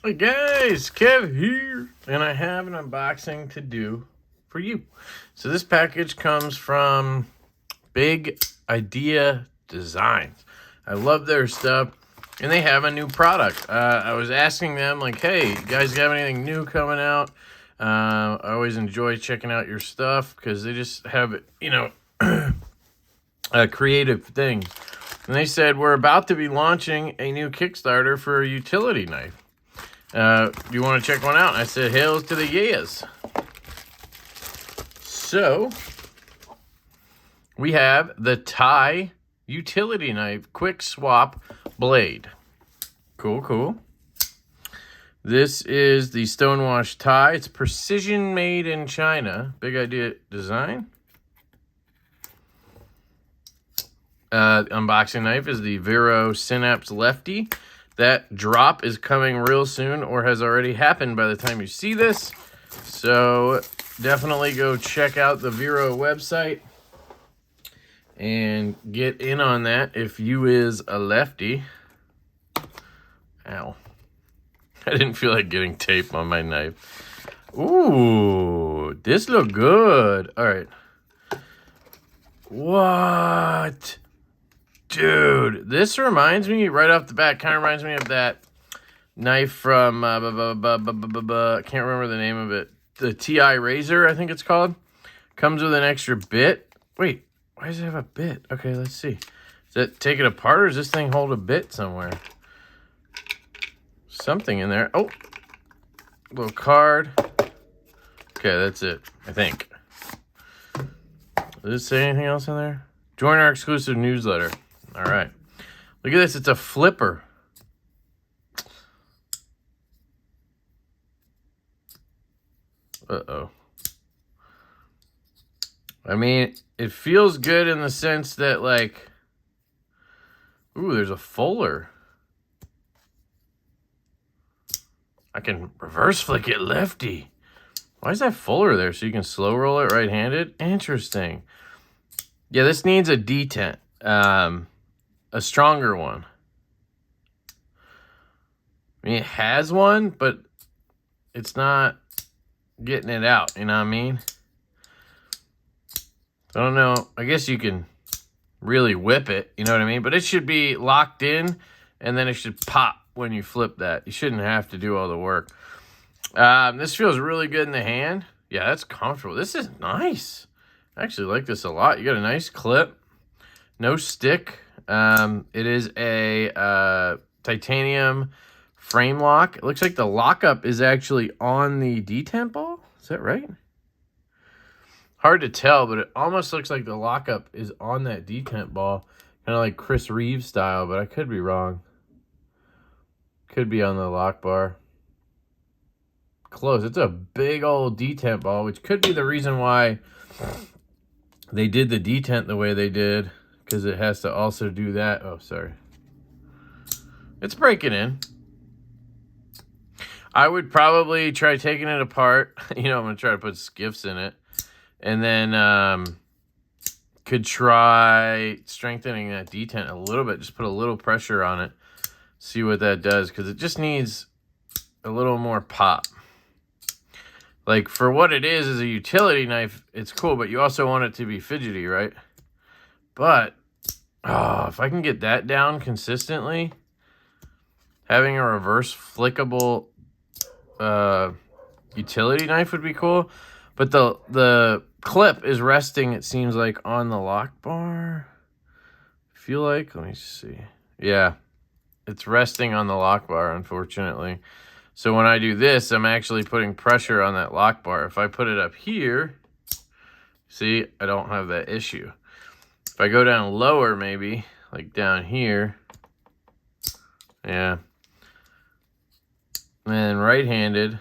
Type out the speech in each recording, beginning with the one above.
Hey guys, Kev here, and I have an unboxing to do for you. So this package comes from Big Idea Designs. I love their stuff, and they have a new product. I was asking them, like, hey, you guys have anything new coming out? I always enjoy checking out your stuff because they just have, creative things. And they said, we're about to be launching a new Kickstarter for a utility knife. You want to check one out? I said, hails to the yes. So, we have the Thai utility knife quick swap blade. Cool. This is the stonewashed Thai. It's precision made in China. Big Idea Design. Unboxing knife is the Vero Synapse Lefty. That drop is coming real soon, or has already happened by the time you see this. So definitely go check out the Vero website and get in on that if you is a lefty. Ow. I didn't feel like getting tape on my knife. Ooh, this look good. All right. What? Dude, this reminds me, right off the bat, kind of reminds me of that knife from, I can't remember the name of it. The TI Razor, I think it's called. Comes with an extra bit. Wait, why does it have a bit? Okay, let's see. Does that take it apart, or does this thing hold a bit somewhere? Something in there. Oh, little card. Okay, that's it, I think. Does it say anything else in there? Join our exclusive newsletter. All right. Look at this. It's a flipper. Uh-oh. I mean, it feels good in the sense that, like, ooh, there's a fuller. I can reverse flick it lefty. Why is that fuller there? So you can slow roll it right-handed? Interesting. Yeah, this needs a detent. A stronger one. I mean, it has one, but it's not getting it out, you know what I mean? I don't know. I guess you can really whip it, you know what I mean? But it should be locked in, and then it should pop when you flip that. You shouldn't have to do all the work. This feels really good in the hand. Yeah, that's comfortable. This is nice. I actually like this a lot. You got a nice clip. No stick. It is a titanium frame lock. It looks like the lockup is actually on the detent ball. Is that right? Hard to tell, but it almost looks like the lockup is on that detent ball. Kind of like Chris Reeves style, but I could be wrong. Could be on the lock bar. Close. It's a big old detent ball, which could be the reason why they did the detent the way they did. Because it has to also do that. Oh, sorry. It's breaking in. I would probably try taking it apart. I'm going to try to put skiffs in it. And then could try strengthening that detent a little bit. Just put a little pressure on it. See what that does. Because it just needs a little more pop. Like, for what it is as a utility knife, it's cool. But you also want it to be fidgety, right? But if I can get that down consistently, having a reverse flickable utility knife would be cool. But the clip is resting, it seems like, on the lock bar. I feel like, let me see. Yeah, it's resting on the lock bar, unfortunately. So when I do this, I'm actually putting pressure on that lock bar. If I put it up here, see, I don't have that issue. If I go down lower, maybe, like down here, yeah. And then right-handed,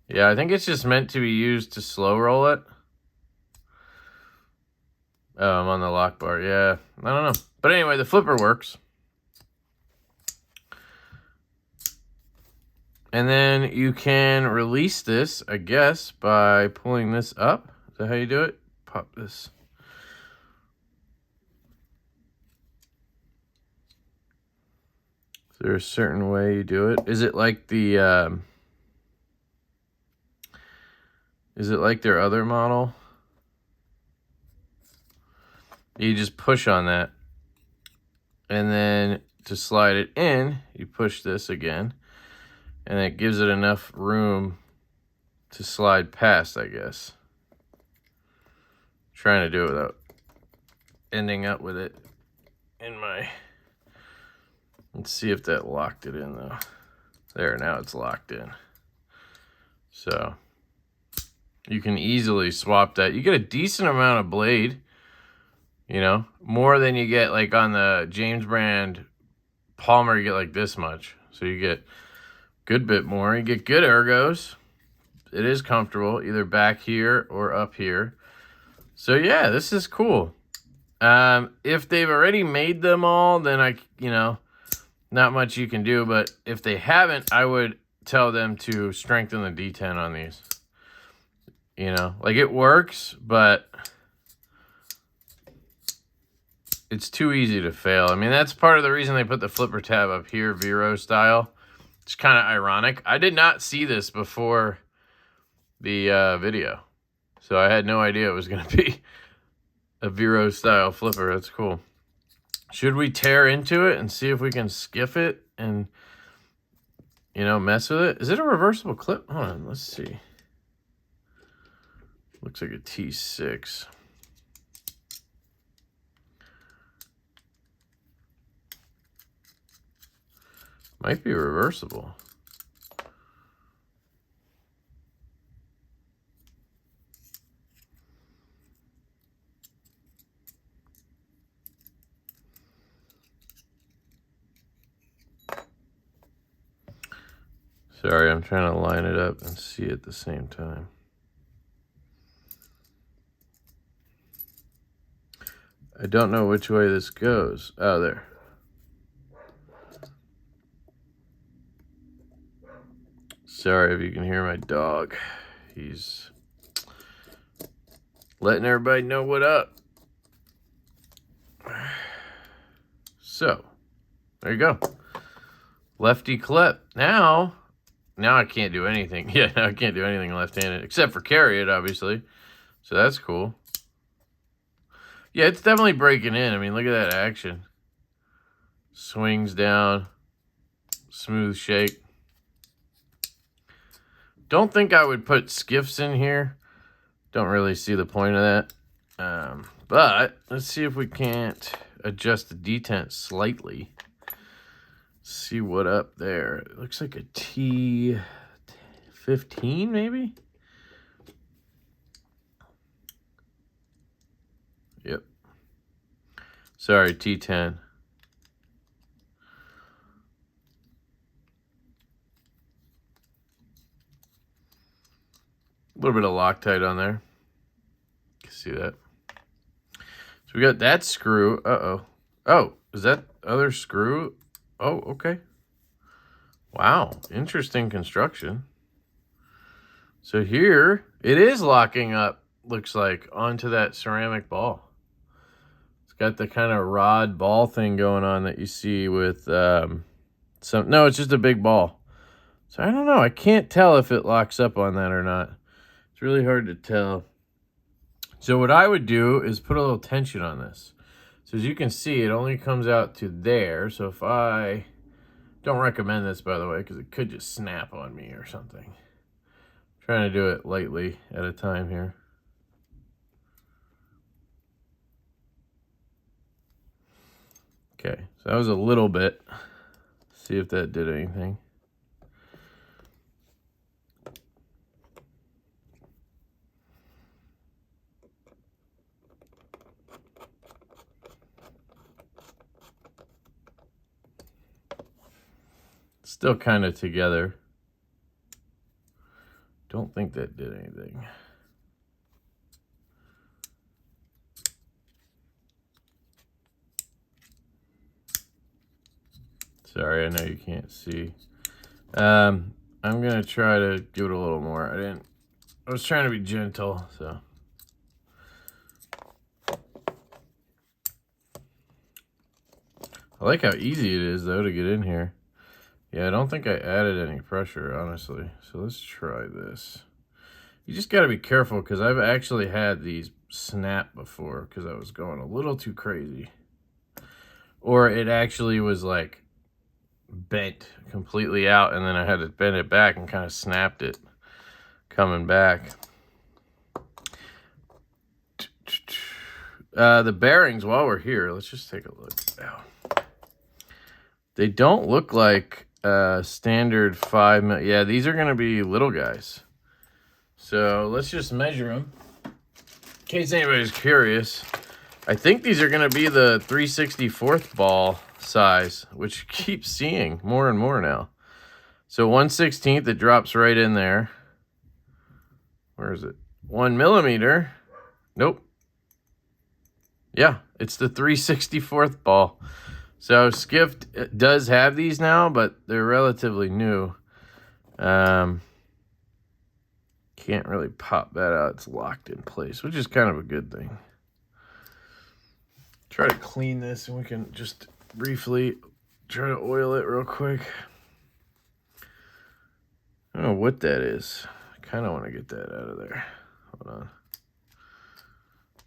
yeah, I think it's just meant to be used to slow roll it. Oh, I'm on the lock bar, yeah. I don't know. But anyway, the flipper works. And then you can release this, I guess, by pulling this up. Is that how you do it? Pop this. Is there a certain way you do it? Is it like the, is it like their other model? You just push on that. And then to slide it in, you push this again. And it gives it enough room to slide past, I guess. Trying to do it without ending up with it in my... Let's see if that locked it in, though. There, now it's locked in. So, you can easily swap that. You get a decent amount of blade, you know, more than you get like on the James brand Palmer. You get like this much. So you get a good bit more. You get good ergos. It is comfortable, either back here or up here. So yeah, this is cool. If they've already made them all, then not much you can do, but if they haven't, I would tell them to strengthen the D10 on these. You know, like it works, but it's too easy to fail. I mean, that's part of the reason they put the flipper tab up here, Vero style. It's kind of ironic. I did not see this before the video, so I had no idea it was going to be a Vero style flipper. That's cool. Should we tear into it and see if we can skiff it and, you know, mess with it? Is it a reversible clip? Hold on, let's see. Looks like a T6. Might be reversible. Sorry, I'm trying to line it up and see at the same time. I don't know which way this goes. Oh, there. Sorry if you can hear my dog. He's letting everybody know what up. So, there you go. Lefty clip. Now I can't do anything. Yeah, now I can't do anything left-handed, except for carry it, obviously. So that's cool. Yeah, it's definitely breaking in. I mean, look at that action. Swings down. Smooth shake. Don't think I would put skiffs in here. Don't really see the point of that. But let's see if we can't adjust the detent slightly. See what up there. It looks like a T15 maybe? Yep. Sorry, T10. A little bit of Loctite on there. You can see that. So we got that screw. Uh-oh. Oh, is that other screw? Oh, okay. Wow, interesting construction. So here, it is locking up, looks like, onto that ceramic ball. It's got the kind of rod ball thing going on that you see with no, it's just a big ball. So I don't know. I can't tell if it locks up on that or not. It's really hard to tell. So what I would do is put a little tension on this. So as you can see, it only comes out to there. So if I don't recommend this, by the way, because it could just snap on me or something. I'm trying to do it lightly at a time here. Okay, so that was a little bit. See if that did anything. Still kind of together. Don't think that did anything. Sorry, I know you can't see. I'm gonna try to do it a little more. I was trying to be gentle, so. I like how easy it is though to get in here. Yeah, I don't think I added any pressure, honestly. So let's try this. You just got to be careful because I've actually had these snap before because I was going a little too crazy. Or it actually was like bent completely out and then I had to bend it back and kind of snapped it coming back. The bearings, while we're here, let's just take a look. Ow. They don't look like standard 5 yeah, these are going to be little guys. So let's just measure them. In case anybody's curious, I think these are going to be the 3/64th ball size, which keeps seeing more and more now. So 1/16, it drops right in there. Where is it? 1 millimeter. Nope. Yeah, it's the 3/64th ball. So Skift does have these now, but they're relatively new. Can't really pop that out. It's locked in place, which is kind of a good thing. Try to clean this, and we can just briefly try to oil it real quick. I don't know what that is. I kind of want to get that out of there. Hold on.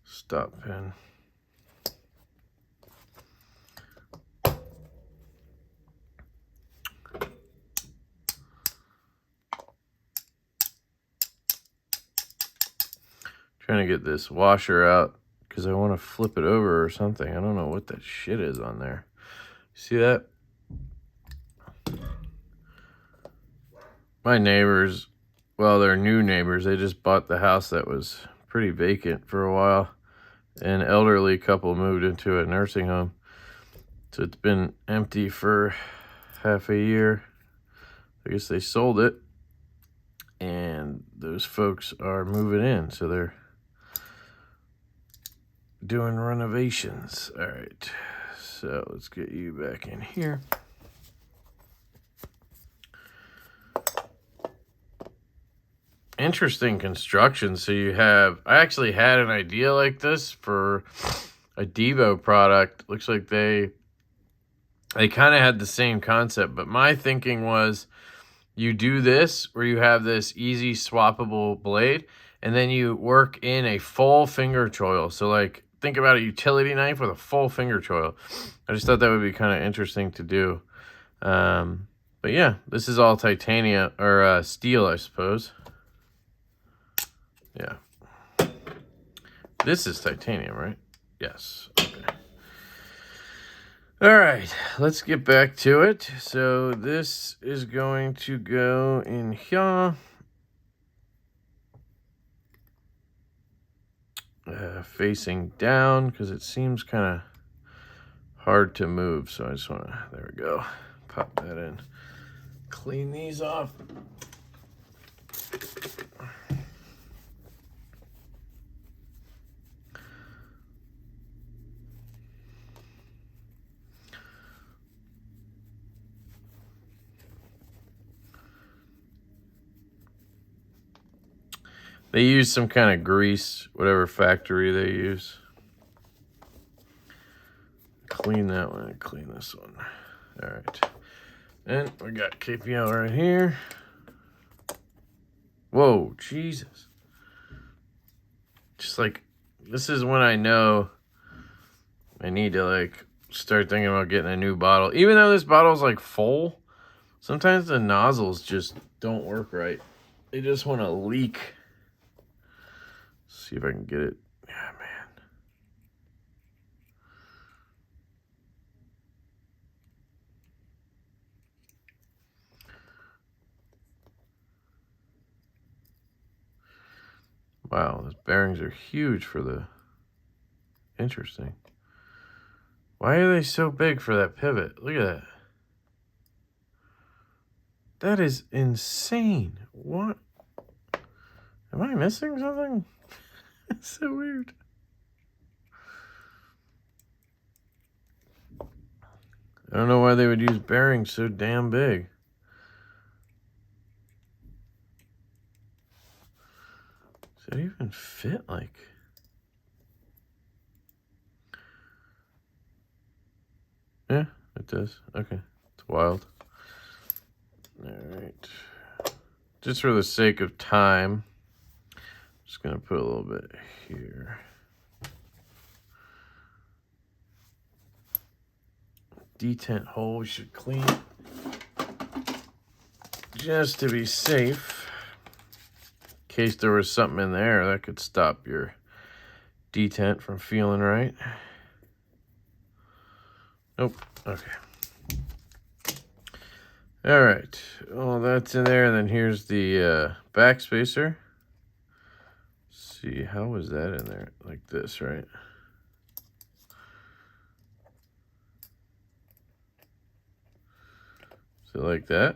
Stop pin. Trying to get this washer out because I want to flip it over or something. I don't know what that shit is on there. See that? My neighbors, well, they're new neighbors. They just bought the house that was pretty vacant for a while. An elderly couple moved into a nursing home. So it's been empty for half a year. I guess they sold it. And those folks are moving in. So they're doing renovations. All right. So let's get you back in here. Interesting construction. So you have, I actually had an idea like this for a Divo product. Looks like they kind of had the same concept, but my thinking was you do this where you have this easy swappable blade and then you work in a full finger choil. So like think about a utility knife with a full finger choil. I just thought that would be kind of interesting to do. But yeah, this is all titanium or steel, I suppose. Yeah. This is titanium, right? Yes. Okay. All right, let's get back to it. So this is going to go in here. Facing down because it seems kind of hard to move. So I just want to, there we go. Pop that in. Clean these off. They use some kind of grease, whatever factory they use. Clean that one and clean this one. All right. And we got KPL right here. Whoa, Jesus. Just like, this is when I know I need to like start thinking about getting a new bottle. Even though this bottle's like full, sometimes the nozzles just don't work right. They just want to leak. See if I can get it. Yeah, man. Wow, those bearings are huge for the... Interesting. Why are they so big for that pivot? Look at that. That is insane. What? Am I missing something? It's so weird. I don't know why they would use bearings so damn big. Does that even fit like... Yeah, it does. Okay, it's wild. All right. Just for the sake of time, I'm just going to put a little bit here. Detent hole we should clean just to be safe. In case there was something in there that could stop your detent from feeling right. Nope. Okay. All right. Well, that's in there. And then here's the back spacer. Let's see, how was that in there? Like this, right? So like that.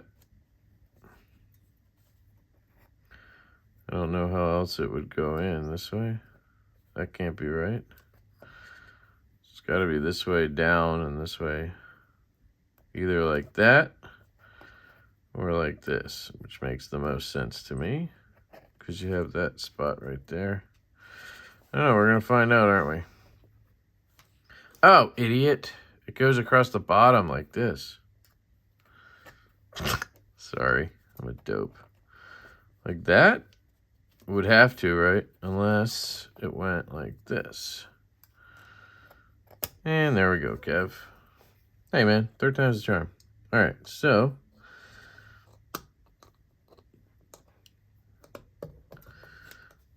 I don't know how else it would go in this way. That can't be right. It's got to be this way down and this way. Either like that or like this, which makes the most sense to me because you have that spot right there. I don't know, we're going to find out, aren't we? Oh, idiot. It goes across the bottom like this. Sorry, I'm a dope. Like that? Would have to, right? Unless it went like this. And there we go, Kev. Hey, man, third time's the charm. All right, so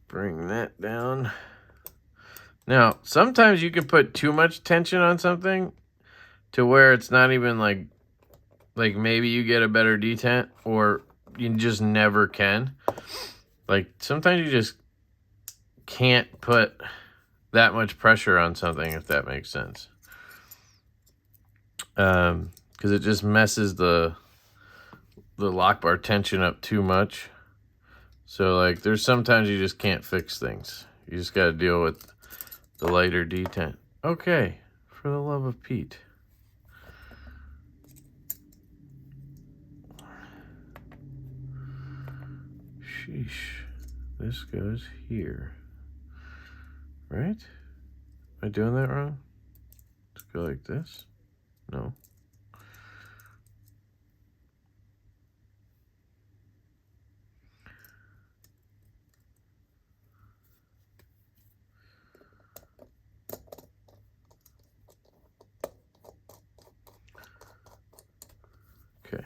bring that down. Now, sometimes you can put too much tension on something to where it's not even like maybe you get a better detent or you just never can. Like sometimes you just can't put that much pressure on something, if that makes sense. Because it just messes the lock bar tension up too much. So like there's sometimes you just can't fix things. You just got to deal with the lighter detent. Okay, for the love of Pete. Sheesh. This goes here. Right? Am I doing that wrong? Let's go like this? No. Okay.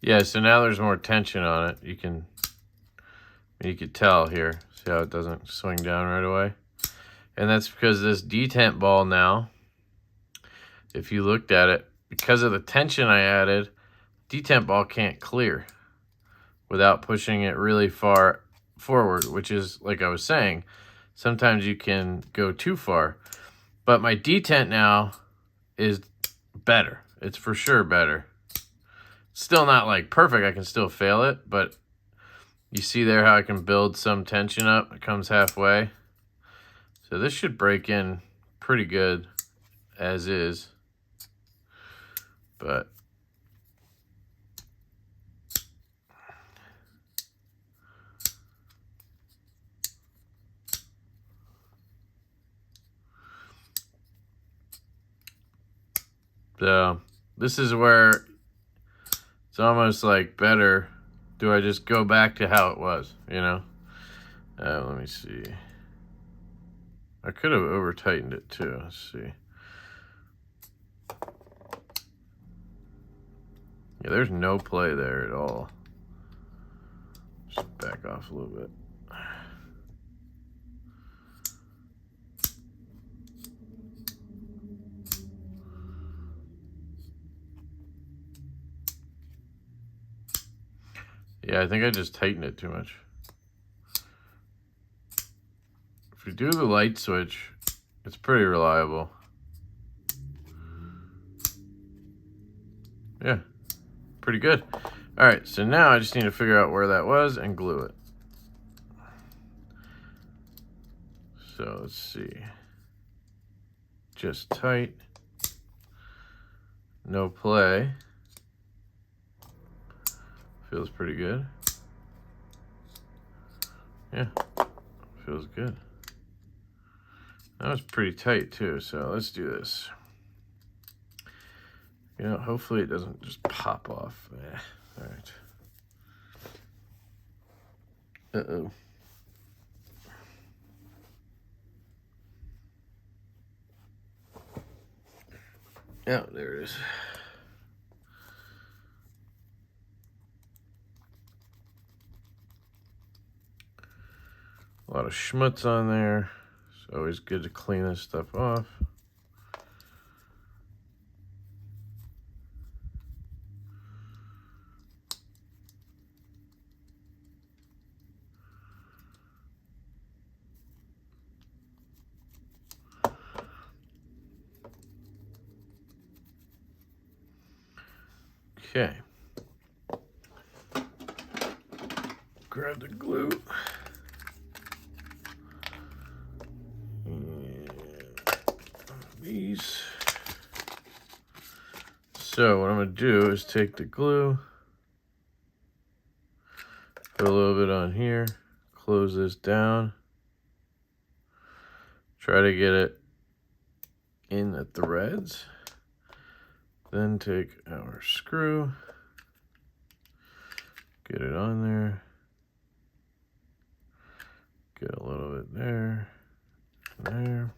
Yeah, so now there's more tension on it. You can tell here. See how it doesn't swing down right away? And that's because this detent ball now, if you looked at it, because of the tension I added, detent ball can't clear without pushing it really far forward, which is, like I was saying, sometimes you can go too far. But my detent now is better. It's for sure better. Still not like perfect. I can still fail it, but you see there how I can build some tension up. It comes halfway. So this should break in pretty good as is. But so this is where it's almost like better. Do I just go back to how it was, you know? Let me see. I could have over tightened it too. Let's see. Yeah, there's no play there at all. Just back off a little bit. Yeah, I think I just tightened it too much. If you do the light switch, it's pretty reliable. Yeah, pretty good. All right, so now I just need to figure out where that was and glue it. So let's see. Just tight. No play. Feels pretty good. Yeah, feels good. That was pretty tight too, so let's do this. You know, hopefully it doesn't just pop off. All right. Uh-oh. Yeah, there it is. A lot of schmutz on there. It's always good to clean this stuff off. Okay. Grab the glue. And these. So what I'm going to do is take the glue, put a little bit on here, close this down, try to get it in the threads, then take our screw, get it on there, get a little bit there, and there.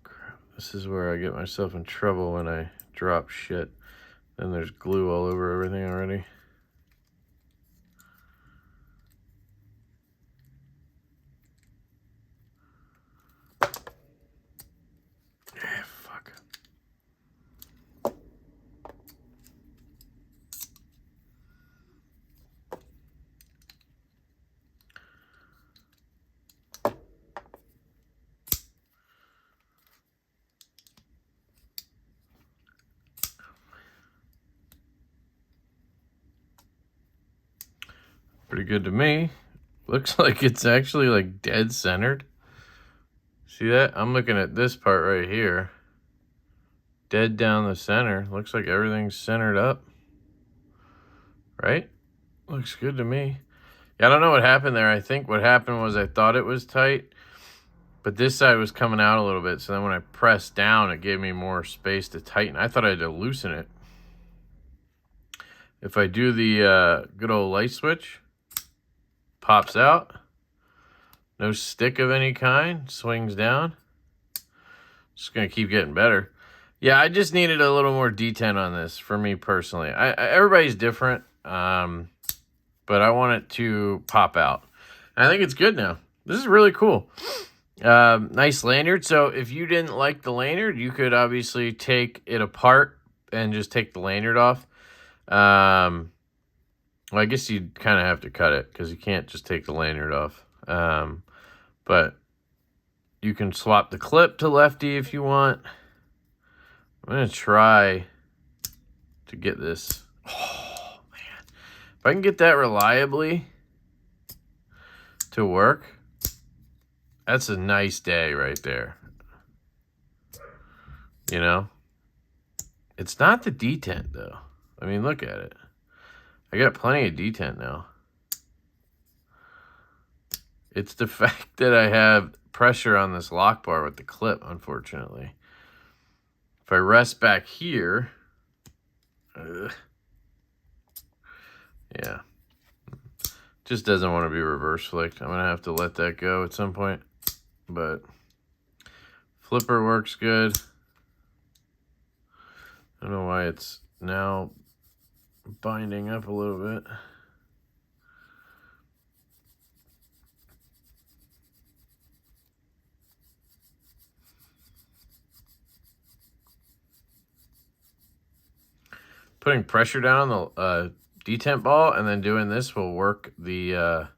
Crap, this is where I get myself in trouble when I drop shit. Then there's glue all over everything already. Fuck. Pretty good to me. Looks like it's actually like dead centered. See that? I'm looking at this part right here. Dead down the center. Looks like everything's centered up. Right? Looks good to me. Yeah, I don't know what happened there. I think what happened was I thought it was tight, but this side was coming out a little bit. So then when I pressed down, it gave me more space to tighten. I thought I had to loosen it. If I do the good old light switch, pops out. No stick of any kind. Swings down. Just going to keep getting better. Yeah, I just needed a little more detent on this for me personally. Everybody's different, but I want it to pop out. And I think it's good now. This is really cool. Nice lanyard. So if you didn't like the lanyard, you could obviously take it apart and just take the lanyard off. Well, I guess you'd kind of have to cut it because you can't just take the lanyard off. But you can swap the clip to Lefty if you want. I'm going to try to get this. Oh, man. If I can get that reliably to work, that's a nice day right there. You know? It's not the detent, though. I mean, look at it. I got plenty of detent now. It's the fact that I have pressure on this lock bar with the clip, unfortunately. If I rest back here, yeah, just doesn't want to be reverse flicked. I'm going to have to let that go at some point, but flipper works good. I don't know why it's now binding up a little bit. Putting pressure down on the detent ball and then doing this will work the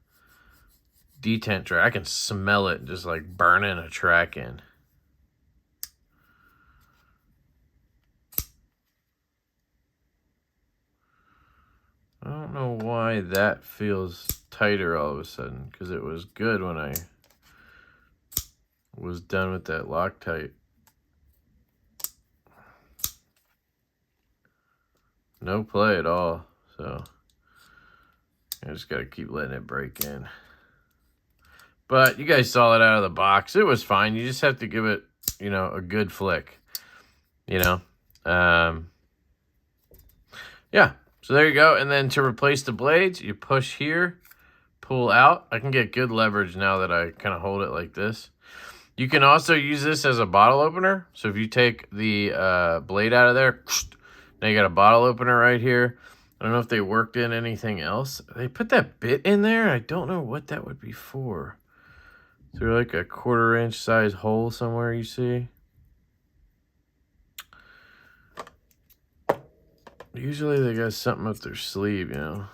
detent track. I can smell it just like burning a track in. I don't know why that feels tighter all of a sudden, because it was good when I was done with that Loctite. No play at all. So I just got to keep letting it break in. But you guys saw it out of the box. It was fine. You just have to give it, you know, a good flick, you know. Yeah, so there you go. And then to replace the blades, you push here, pull out. I can get good leverage now that I kind of hold it like this. You can also use this as a bottle opener. So if you take the blade out of there, now you got a bottle opener right here. I don't know if they worked in anything else. They put that bit in there. I don't know what that would be for. Is there like a 1/4 inch size hole somewhere you see? Usually they got something up their sleeve, you know.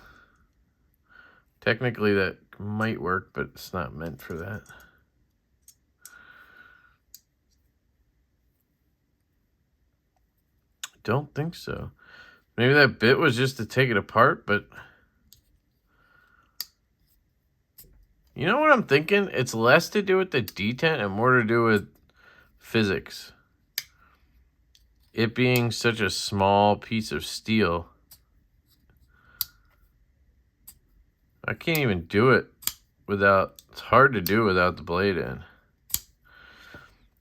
Technically that might work, but it's not meant for that. Don't think so. Maybe that bit was just to take it apart, but you know what I'm thinking? It's less to do with the detent and more to do with physics. It being such a small piece of steel. I can't even do it without, it's hard to do without the blade in.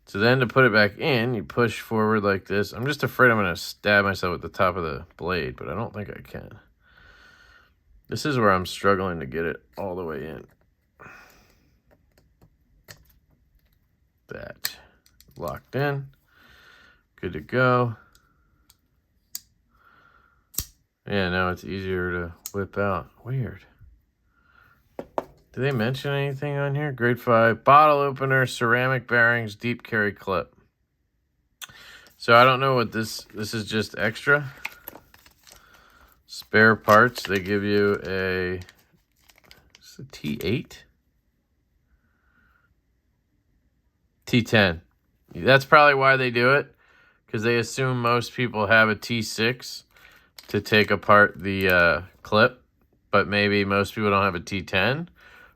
So then to put it back in, you push forward like this. I'm just afraid I'm going to stab myself at the top of the blade, but I don't think I can. This is where I'm struggling to get it all the way in. That. Locked in. Good to go. Yeah, now it's easier to whip out. Weird. Did they mention anything on here? Grade 5, bottle opener, ceramic bearings, deep carry clip. So I don't know what this is, just extra. Spare parts, they give you it's a T8? T10. That's probably why they do it, because they assume most people have a T6 to take apart the clip, but maybe most people don't have a T10.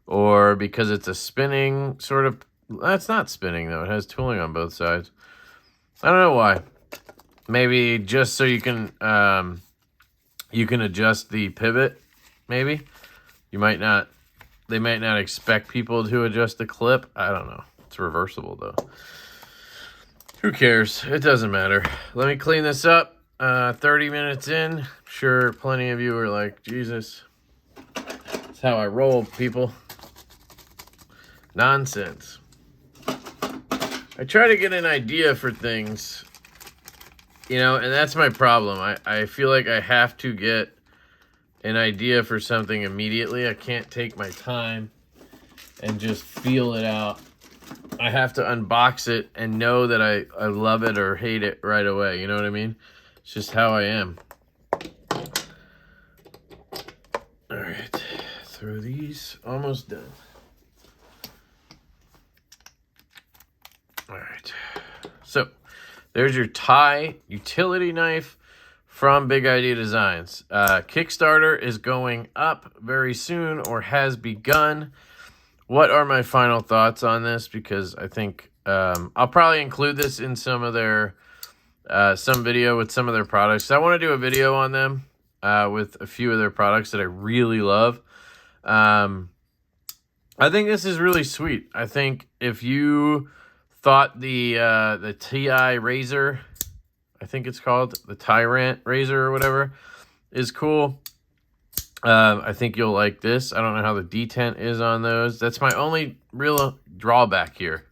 Or because it's a spinning sort of... That's not spinning, though. It has tooling on both sides. I don't know why. Maybe just so you can adjust the pivot, maybe. You might not... They might not expect people to adjust the clip. I don't know. It's reversible, though. Who cares? It doesn't matter. Let me clean this up. 30 minutes in. I'm sure plenty of you are like, Jesus. That's how I roll, people. Nonsense. I try to get an idea for things, you know, and that's my problem. I feel like I have to get an idea for something immediately. I can't take my time and just feel it out. I have to unbox it and know that I love it or hate it right away. You know what I mean? It's just how I am. All right. Throw these. Almost done. All right, so there's your tie utility knife from Big Idea Designs. Kickstarter is going up very soon, or has begun. What are my final thoughts on this? Because I think I'll probably include this in some of their some video with some of their products. I want to do a video on them with a few of their products that I really love. I think this is really sweet. I think if you thought the TI razor, I think it's called the Tyrant razor or whatever, is cool. I think you'll like this. I don't know how the detent is on those. That's my only real drawback here.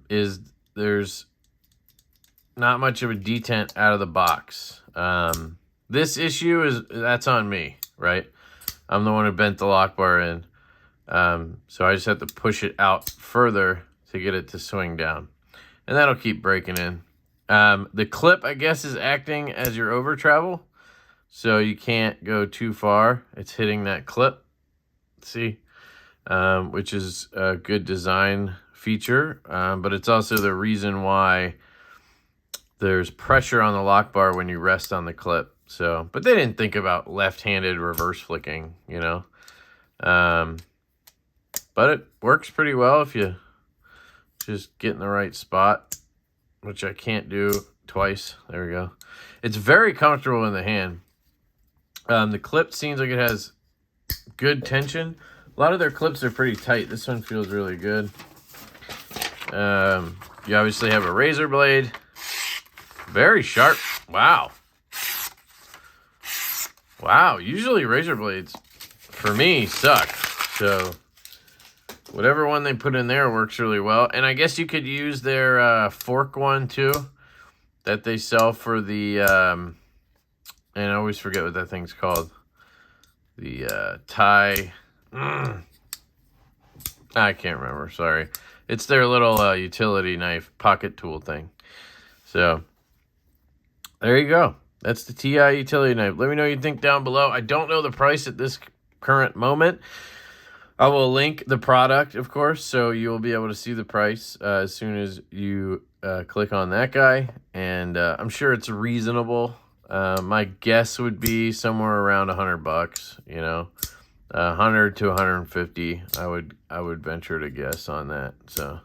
Is there's not much of a detent out of the box. This issue that's on me, right? I'm the one who bent the lock bar in. So I just have to push it out further to get it to swing down. And that'll keep breaking in. The clip, I guess, is acting as your over travel. So you can't go too far. It's hitting that clip. See? Which is a good design feature. But it's also the reason why there's pressure on the lock bar when you rest on the clip. So, but they didn't think about left-handed reverse flicking, you know. But it works pretty well if you just get in the right spot, which I can't do twice. There we go. It's very comfortable in the hand. The clip seems like it has good tension. A lot of their clips are pretty tight. This one feels really good. You obviously have a razor blade. Very sharp. Wow. Wow. Usually razor blades, for me, suck. So whatever one they put in there works really well. And I guess you could use their fork one too that they sell for the... and I always forget what that thing's called. The Thai... I can't remember, sorry. It's their little utility knife pocket tool thing. So, there you go. That's the TI utility knife. Let me know what you think down below. I don't know the price at this current moment. I will link the product, of course, so you will be able to see the price as soon as you click on that guy. And I'm sure it's reasonable. My guess would be somewhere around $100, you know. 100 to 150, I would venture to guess on that. So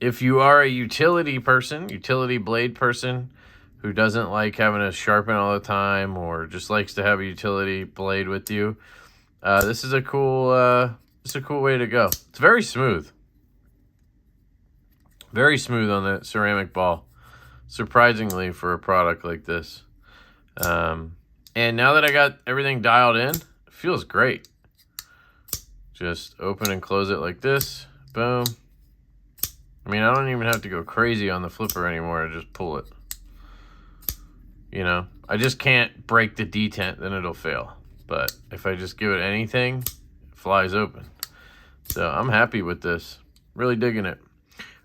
if you are a utility blade person who doesn't like having to sharpen all the time or just likes to have a utility blade with you, this is a cool way to go. It's very smooth on the ceramic ball, surprisingly, for a product like this. And now that I got everything dialed in, feels great. Just open and close it like this. Boom. I mean, I don't even have to go crazy on the flipper anymore. I just pull it. You know, I just can't break the detent, then it'll fail. But if I just give it anything, it flies open. So I'm happy with this. Really digging it.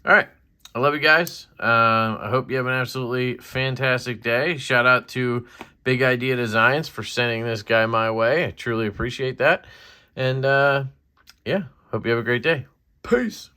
All right. I love you guys. I hope you have an absolutely fantastic day. Shout out to Big Idea Designs for sending this guy my way. I truly appreciate that. And yeah, hope you have a great day. Peace.